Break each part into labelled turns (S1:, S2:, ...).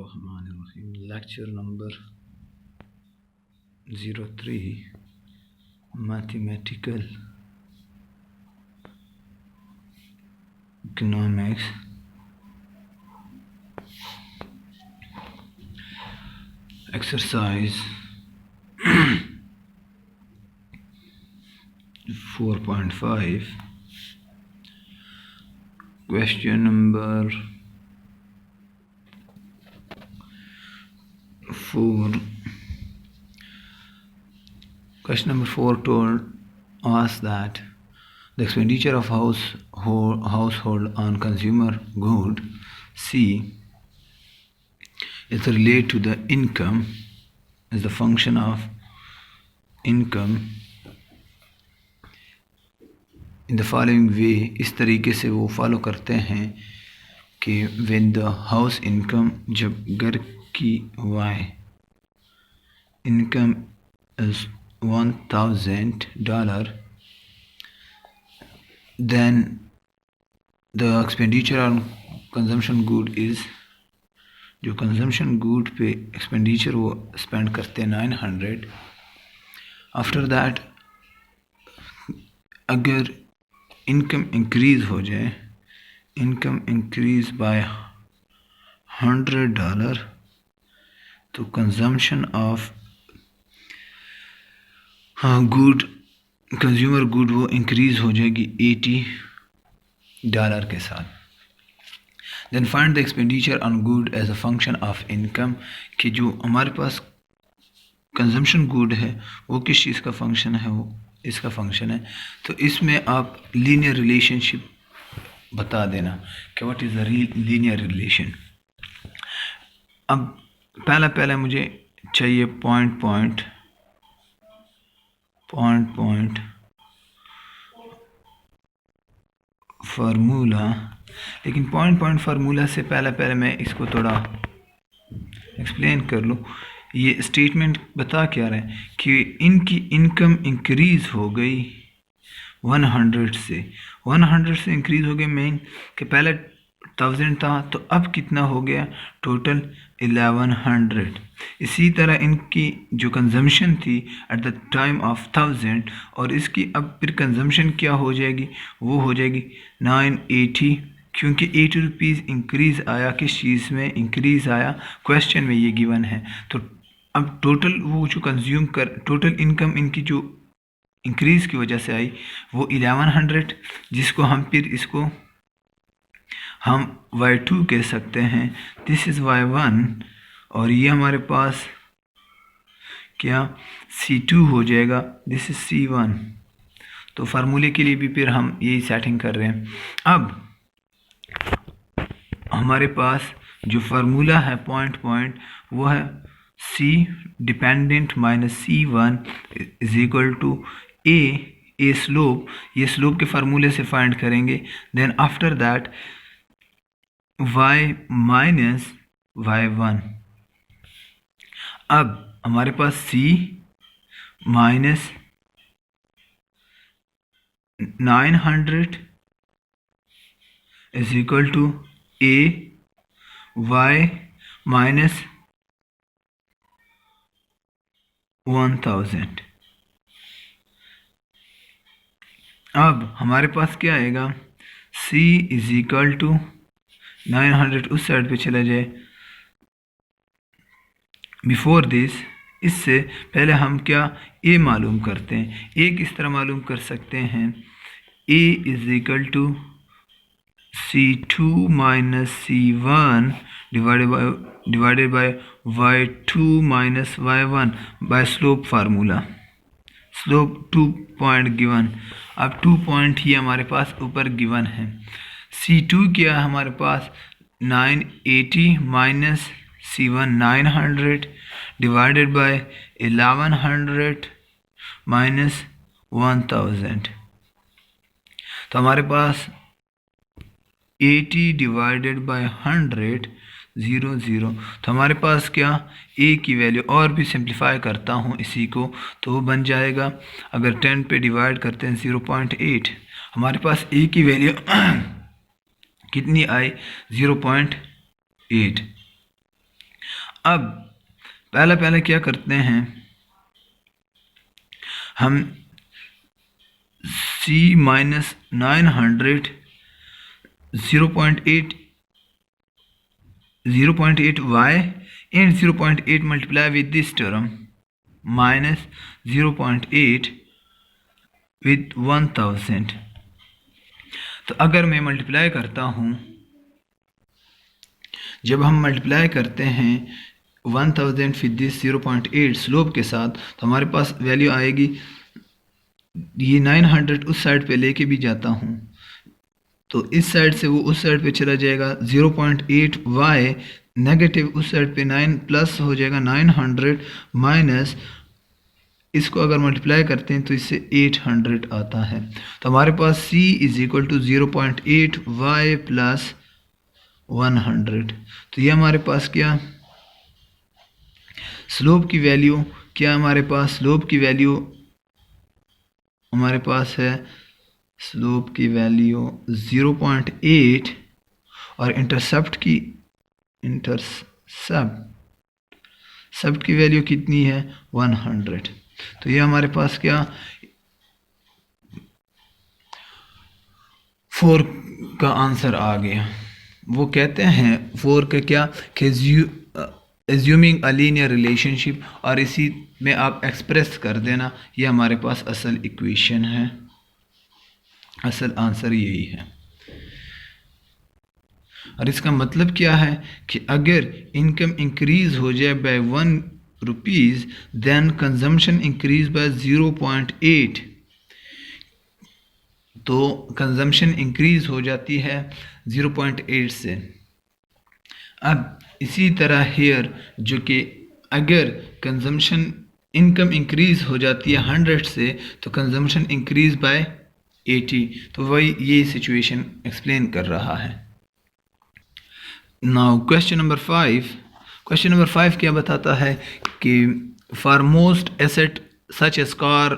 S1: Bismillahirrahmanirrahim. Lecture number 03, Mathematical Economics. Exercise 4.5. Question number 4. Question number 4 asks that the expenditure of household on consumer good C is related to the income as the function of income in the following way. इस तरीके से वो follow करते हैं कि when the house income, जब घर की Y income is $1,000, then the expenditure on consumption good is, जो consumption good पे expenditure वो spend करते हैं 900. After that अगर income increase हो जाए, income increase by $100, तो consumption of good, consumer good वो increase हो जाएगी $80 के साथ. Then find the expenditure on good as a function of income, कि जो हमारे पास consumption good है वो किस चीज़ का function है, वो इसका function है. तो इसमें आप linear relationship बता देना कि what is the linear relation. अब पहला मुझे चाहिए point फार्मूला. लेकिन point फार्मूला से पहले मैं इसको थोड़ा एक्सप्लेन कर लूँ. ये स्टेटमेंट बता क्या रहा है कि इनकी इनकम इंक्रीज़ हो गई 100 से इंक्रीज़ हो गई. मेन कि पहले 1000 था तो अब कितना हो गया टोटल 1100. इसी तरह इनकी जो कंजम्पशन थी एट द टाइम ऑफ 1000 और इसकी अब फिर कंजम्पशन क्या हो जाएगी, वो हो जाएगी 980, क्योंकि 80 रुपीज़ इंक्रीज़ आया. किस चीज़ में इंक्रीज़ आया, क्वेश्चन में ये गिवन है. तो अब टोटल वो जो कंज्यूम कर टोटल इनकम इनकी जो इंक्रीज़ की वजह से आई वो 1100, जिसको हम फिर इसको हम y2 कह सकते हैं. दिस इज़ y1 और ये हमारे पास क्या C2 हो जाएगा. This is C1. तो फार्मूले के लिए भी फिर हम यही सेटिंग कर रहे हैं. अब हमारे पास जो फार्मूला है पॉइंट वो है C dependent minus C1 is equal to a slope. ये स्लोप के फार्मूले से फाइंड करेंगे. Then after that y minus y1. अब हमारे पास C minus 900 is equal to a y minus 1000. अब हमारे पास क्या आएगा, C इज इक्वल टू 900 उस साइड पे चला जाए. बिफोर दिस, इससे पहले हम क्या A मालूम करते हैं. A किस तरह मालूम कर सकते हैं, A is equal to C2 minus C1 divided by y2 minus y1 by slope formula. Slope 2 point given. अब 2 पॉइंट ही हमारे पास ऊपर गिवन है. C2 क्या है हमारे पास 980 minus C1 900 divided by 1100 minus 1000. तो हमारे पास 80 डिवाइडेड बाय 100 0. तो हमारे पास क्या A की वैल्यू, और भी सिंप्लीफाई करता हूँ इसी को, तो वो बन जाएगा अगर 10 पे डिवाइड करते हैं 0.8. हमारे पास A की वैल्यू कितनी आई 0.8. अब पहले क्या करते हैं, हम C minus 900 0.8 y and 0.8 multiply with this term minus 0.8 with 1000. तो अगर मैं मल्टीप्लाई करता हूँ, जब हम मल्टीप्लाई करते हैं 1000 विद दिस 0.8 स्लोप के साथ, तो हमारे पास वैल्यू आएगी, ये 900 उस साइड पे लेके भी जाता हूँ तो इस साइड से वो उस साइड पे चला जाएगा, 0.8 y नेगेटिव उस साइड पे 9 प्लस हो जाएगा 900 माइनस, इसको अगर मल्टीप्लाई करते हैं तो इससे 800 आता है। तो हमारे पास c is equal to 0.8 y plus 100। तो ये हमारे पास क्या स्लोप की वैल्यू, क्या हमारे पास स्लोप की वैल्यू हमारे पास है, स्लोप की वैल्यू 0.8 और इंटरसेप्ट की वैल्यू कितनी है 100। तो ये हमारे पास क्या 4 का आंसर आ गया। वो कहते हैं 4 का क्या कि एज्यूमिंग अ लीनियर रिलेशनशिप, और इसी में आप एक्सप्रेस कर देना, ये हमारे पास असल इक्वेशन है, असल आंसर यही है। और इसका मतलब क्या है कि अगर इनकम इंक्रीज हो जाए by 1 rupees then consumption increase by 0.8, तो कंजम्पशन इंक्रीज हो जाती है 0.8 से। अब इसी तरह हेयर, जो कि अगर कंजम्पशन इनकम इंक्रीज हो जाती है 100 से तो कंजम्पशन इंक्रीज बाय 80, तो वही ये सिचुएशन एक्सप्लेन कर रहा है। नाउ क्वेश्चन नंबर 5 क्या बताता है कि for most asset such as car,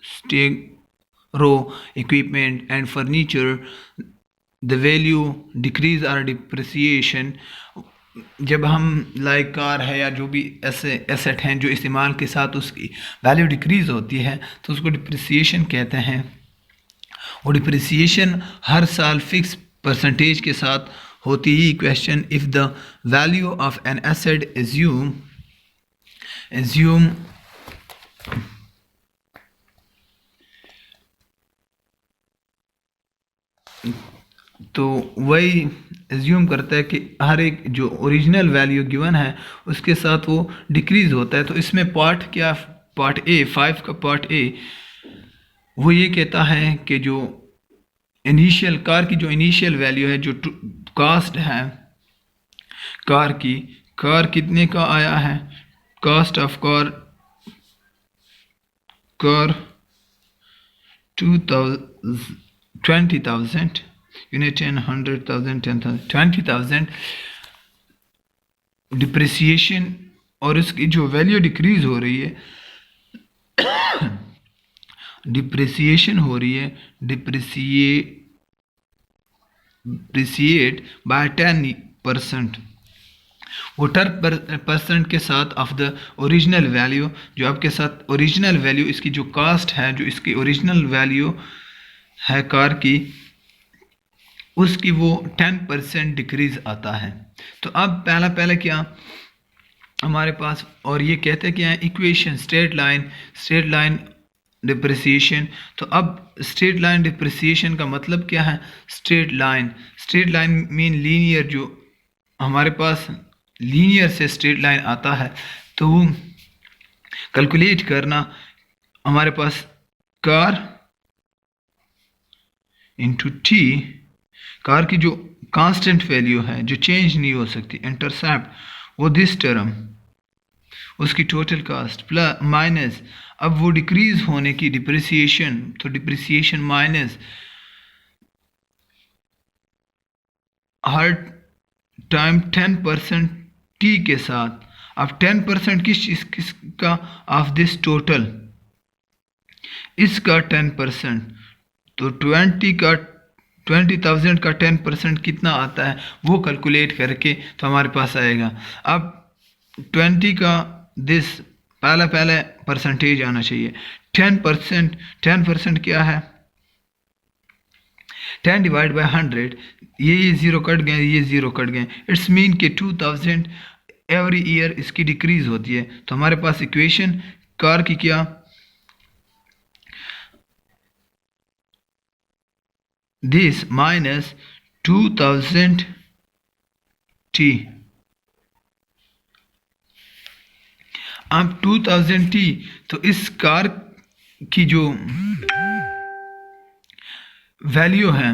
S1: stereo equipment and furniture the value decrease और डिप्रिसिएशन। जब हम लाइक कार है या जो भी ऐसे एसेट हैं जो इस्तेमाल के साथ उसकी वैल्यू डिक्रीज होती है तो उसको डिप्रिसिएशन कहते हैं। और डिप्रिसिएशन हर साल फिक्स परसेंटेज के साथ होती ही। Question, if the value of an asset assume तो वही एज्यूम करता है कि हर एक जो ओरिजिनल वैल्यू गिवन है उसके साथ वो डिक्रीज होता है। तो इसमें पार्ट क्या, पार्ट ए, 5 का पार्ट ए वो ये कहता है कि जो इनिशियल कार की जो इनिशियल वैल्यू है, जो कास्ट है कार की, कार कितने का आया है, cost of car 20,000 unit 10, 100,000, 10,000, 20,000 depreciation, और इसकी जो वैल्यू डिक्रीज हो रही है डिप्रिसिएशन हो रही है, डिप्रिसिएट बाय 10%, वो 10% के साथ ऑफ द ओरिजिनल वैल्यू, जो आपके साथ ओरिजिनल वैल्यू इसकी जो कास्ट है, जो इसकी ओरिजिनल वैल्यू है कार की, उसकी वो 10% डिक्रीज आता है। तो अब पहला क्या हमारे पास, और ये कहते हैं कि इक्वेशन स्ट्रेट लाइन डिप्रिसिएशन। तो अब स्ट्रेट लाइन डिप्रिसिएशन का मतलब क्या है, स्ट्रेट लाइन मीन लीनियर, जो हमारे पास लीनियर से स्ट्रेट लाइन आता है तो वो कैलकुलेट करना, हमारे पास कार इंटू टी, कार की जो कांस्टेंट वैल्यू है जो चेंज नहीं हो सकती, इंटरसेप्ट वो दिस टर्म उसकी टोटल कास्ट प्लस माइनस, अब वो डिक्रीज होने की डिप्रिसिएशन, तो डिप्रिसिएशन माइनस हर टाइम 10% टी के साथ। अब 10% किसका ऑफ दिस टोटल, इसका 10%, तो 20 का 20,000 का 10% कितना आता है वो कैलकुलेट करके तो हमारे पास आएगा। अब 20 का दिस पहला परसेंटेज आना चाहिए। 10% क्या है? 10 डिवाइड बाई 100, ये ज़ीरो कट गए, ये ज़ीरो कट गए, इट्स मीन कि 2000 एवरी ईयर इसकी डिक्रीज होती है। तो हमारे पास इक्वेशन कार की क्या, दिस माइनस 2000 t। अब 2000 t, तो इस कार की जो वैल्यू है,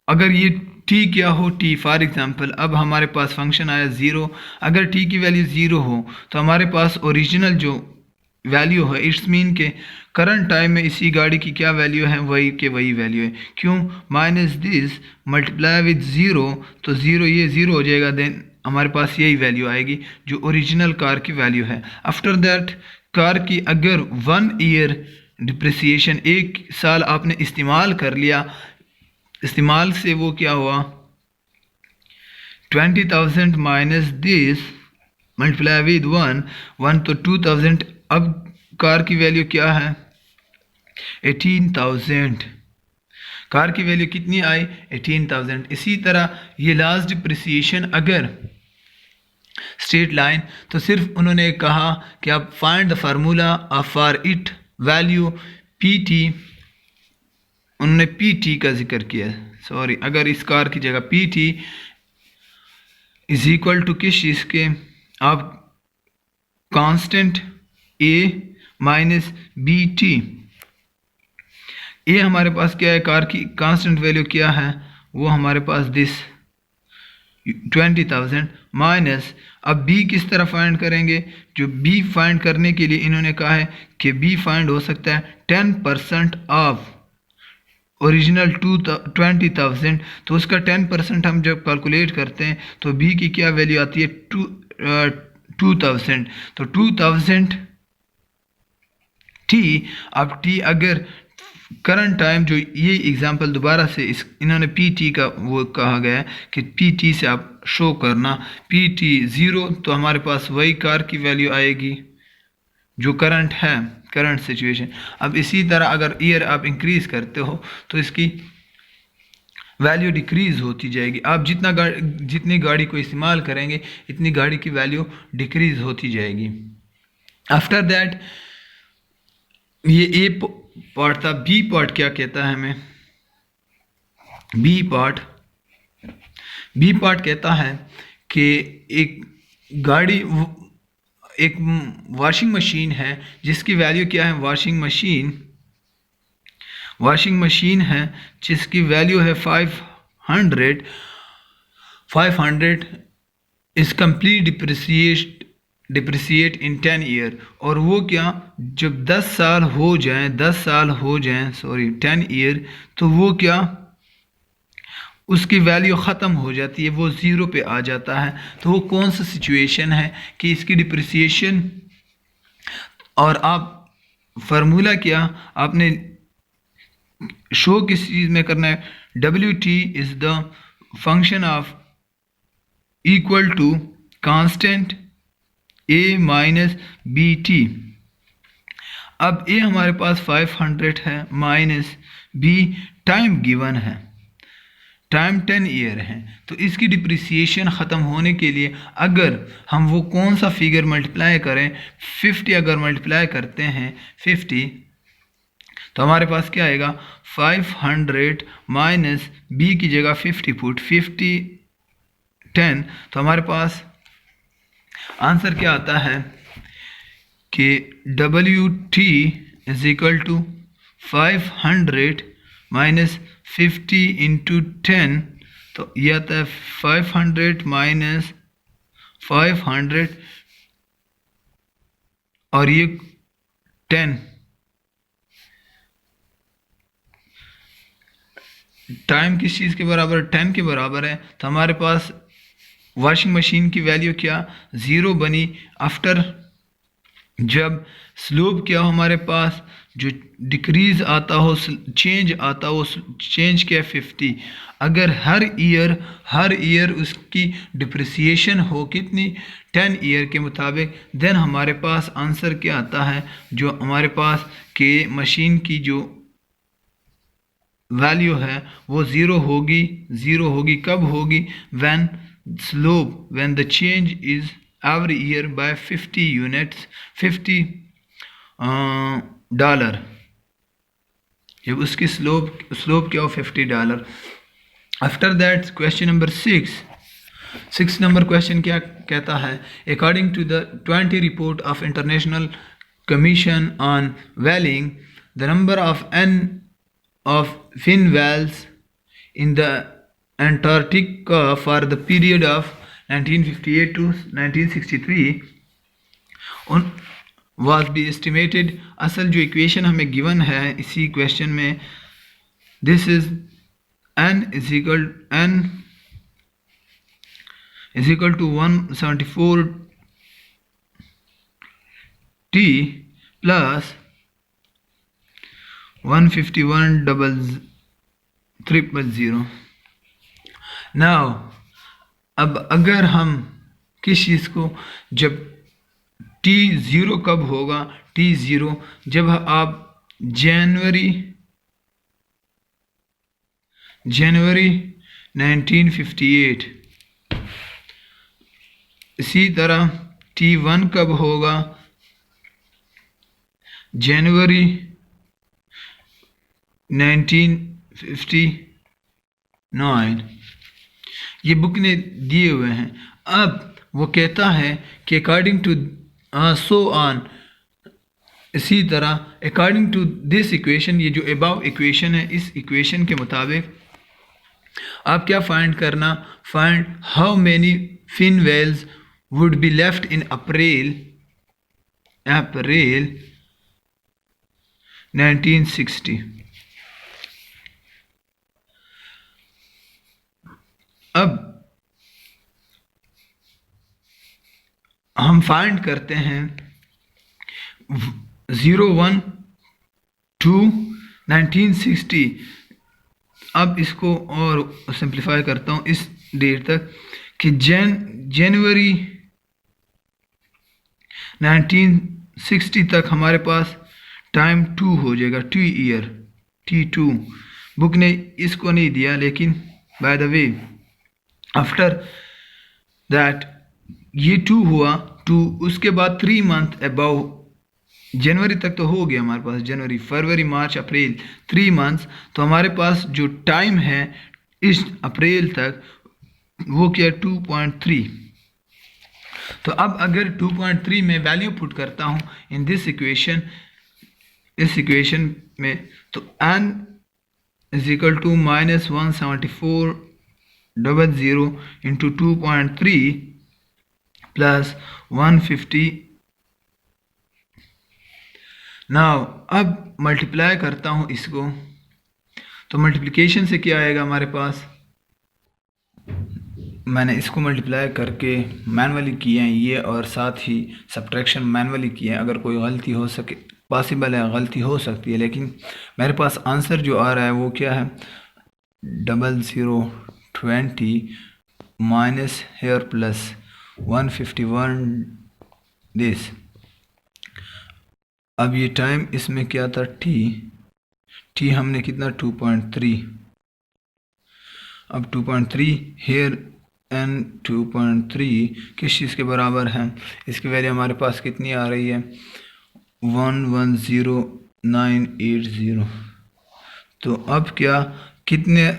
S1: अगर ये t क्या हो, t फॉर एग्जांपल, अब हमारे पास फंक्शन आया 0, अगर t की वैल्यू 0 हो तो हमारे पास ओरिजिनल जो वैल्यू है, इट्स मीन के करंट टाइम में इसी गाड़ी की क्या वैल्यू है, वही के वही वैल्यू है। क्यों? माइनस दिस मल्टीप्लाई विद 0, तो 0 ये 0 हो जाएगा, देन हमारे पास यही वैल्यू आएगी जो ओरिजिनल कार की वैल्यू है। आफ्टर दैट कार की अगर 1 ईयर डिप्रिसिएशन, 1 साल आपने इस्तेमाल कर लिया, इस्तेमाल से वो क्या हुआ, 20,000 माइनस दिस मल्टीप्लाई विद 1 तो 2000। अब कार की वैल्यू क्या है, 18,000। कार की वैल्यू कितनी आई, 18,000। इसी तरह ये लास्ट डिप्रिसिएशन अगर स्ट्रेट लाइन, तो सिर्फ उन्होंने कहा कि आप find the formula of for it value PT, उन्होंने PT का जिक्र किया, सॉरी, अगर इस कार की जगह PT इज इक्वल टू किस चीज़ के, आप कांस्टेंट A माइनस BT। ए हमारे पास क्या है, कार की कांस्टेंट वैल्यू क्या है, वो हमारे पास दिस 20,000 माइनस, अब B किस तरह फाइंड करेंगे, जो B फाइंड करने के लिए इन्होंने कहा है कि B फाइंड हो सकता है 10% ऑफ ओरिजिनल 20,000, तो उसका 10% हम जब कैलकुलेट करते हैं तो B की क्या वैल्यू आती है, 2000। तो 2000 t, अब t अगर करंट टाइम, जो ये एग्जांपल दोबारा से इन्होंने PT का वो कहा गया है कि PT से आप शो करना, PT 0, तो हमारे पास वही कार की वैल्यू आएगी जो करंट है, करंट सिचुएशन। अब इसी तरह अगर ईयर आप इंक्रीज करते हो तो इसकी वैल्यू डिक्रीज होती जाएगी। आप जितनी गाड़ी को इस्तेमाल करेंगे इतनी गाड़ी की वैल्यू डिक्रीज होती जाएगी। आफ्टर दैट ये ए पार्ट था। बी पार्ट क्या कहता है हमें, बी पार्ट कहता है कि एक गाड़ी, एक वॉशिंग मशीन है जिसकी वैल्यू क्या है, वॉशिंग मशीन है जिसकी वैल्यू है 500 is complete depreciate in 10 year. और वो क्या, जब 10 साल हो जाएं 10 ईयर, तो वो क्या, उसकी वैल्यू ख़त्म हो जाती है, वो 0 पे आ जाता है। तो वो कौन सा सिचुएशन है कि इसकी डिप्रिसिएशन, और आप फार्मूला क्या आपने शो किस चीज़ में करना है, WT is the function of equal to constant A minus BT। अब A हमारे पास 500 है माइनस B टाइम गिवन है, टाइम 10 ईयर है। तो इसकी डिप्रिसिएशन ख़त्म होने के लिए अगर हम वो कौन सा फिगर मल्टीप्लाई करें, 50 अगर मल्टीप्लाई करते हैं 50, तो हमारे पास क्या आएगा, 500 माइनस B की जगह 50 पुट 50 10, तो हमारे पास आंसर क्या आता है कि WT is equal to 500 minus 50 into 10, तो ये आता है 500 माइनस 500 और ये 10। टाइम किस चीज़ के बराबर, 10 के बराबर है। तो हमारे पास वॉशिंग मशीन की वैल्यू क्या, 0 बनी। आफ्टर जब स्लोप क्या हो हमारे पास, जो डिक्रीज आता हो, चेंज आता हो, चेंज क्या 50। अगर हर ईयर उसकी डिप्रिसिएशन हो कितनी 10 ईयर के मुताबिक, देन हमारे पास आंसर क्या आता है, जो हमारे पास के मशीन की जो वैल्यू है वो ज़ीरो होगी। कब होगी? when the change is every year by 50 units, $50 जब उसकी स्लोप क्या हो $50। After that question number 6 number question क्या कहता है? According to the 20 report of international commission on whaling, the number of fin whales in the Antarctica for the period of 1958 to 1963 was be estimated। असल जो equation हमें given है इसी question में, this is n is equal to 174 t plus 151,000। Now अब अगर हम किस चीज़ को, जब T0 कब होगा? T0 जब आप जनवरी 1958। इसी तरह T1 कब होगा? जनवरी 1959। ये बुक ने दिए हुए हैं। अब वो कहता है कि अकॉर्डिंग टू सो ऑन, इसी तरह अकॉर्डिंग टू दिस इक्वेशन, ये जो अबव इक्वेशन है, इस इक्वेशन के मुताबिक आप क्या फाइंड करना? Find how many fin wells would be left in April 1960। अब हम फाइंड करते हैं 01 to 1960। अब इसको और सिंप्लीफाई करता हूँ इस डेट तक कि जनवरी 1960 तक हमारे पास टाइम 2 हो जाएगा, 2 ईयर T2। बुक ने इसको नहीं दिया, लेकिन by the way after that ये 2 हुआ 2, उसके बाद 3 मंथ अबाउ जनवरी तक तो हो गया हमारे पास, जनवरी फरवरी मार्च अप्रैल 3 मंथ्स। तो हमारे पास जो टाइम है इस अप्रैल तक वो क्या 2.3। तो अब अगर 2.3 में वैल्यू पुट करता हूँ इन दिस इक्वेशन, इस इक्वेशन में, तो n is equal to -174,000 into 2.3 plus 150। Now अब मल्टीप्लाई करता हूँ इसको, तो मल्टीप्लिकेशन से क्या आएगा हमारे पास? मैंने इसको मल्टीप्लाई करके मैनुअली किए हैं ये, और साथ ही सब्ट्रैक्शन मैनुअली किए हैं। अगर कोई गलती हो सके, पॉसिबल है गलती हो सकती है, लेकिन मेरे पास आंसर जो आ रहा है वो क्या है? 0020 माइनस हेयर प्लस 151 दिस। अब ये टाइम इसमें क्या था? टी हमने कितना 2.3। अब 2.3 हेयर n 2.3 किस चीज़ के बराबर है? इसकी वैल्यू हमारे पास कितनी आ रही है? 110980। तो अब क्या, कितने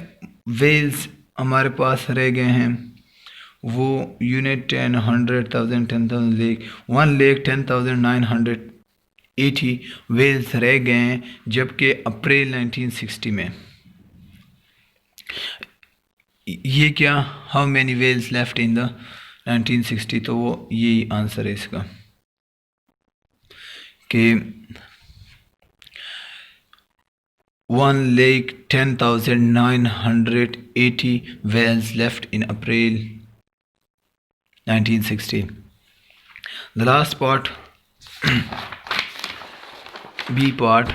S1: वेल्स हमारे पास रह गए हैं? वो यूनिट 10, 100, 1000, 10,000, लेक 1,10,980 वेल्स रह गए हैं, जबकि अप्रैल 1960 में ये क्या, how many whales left in the 1960। तो वो यही आंसर है इसका कि 1,10,980 whales left in April 1960। The last part, B part.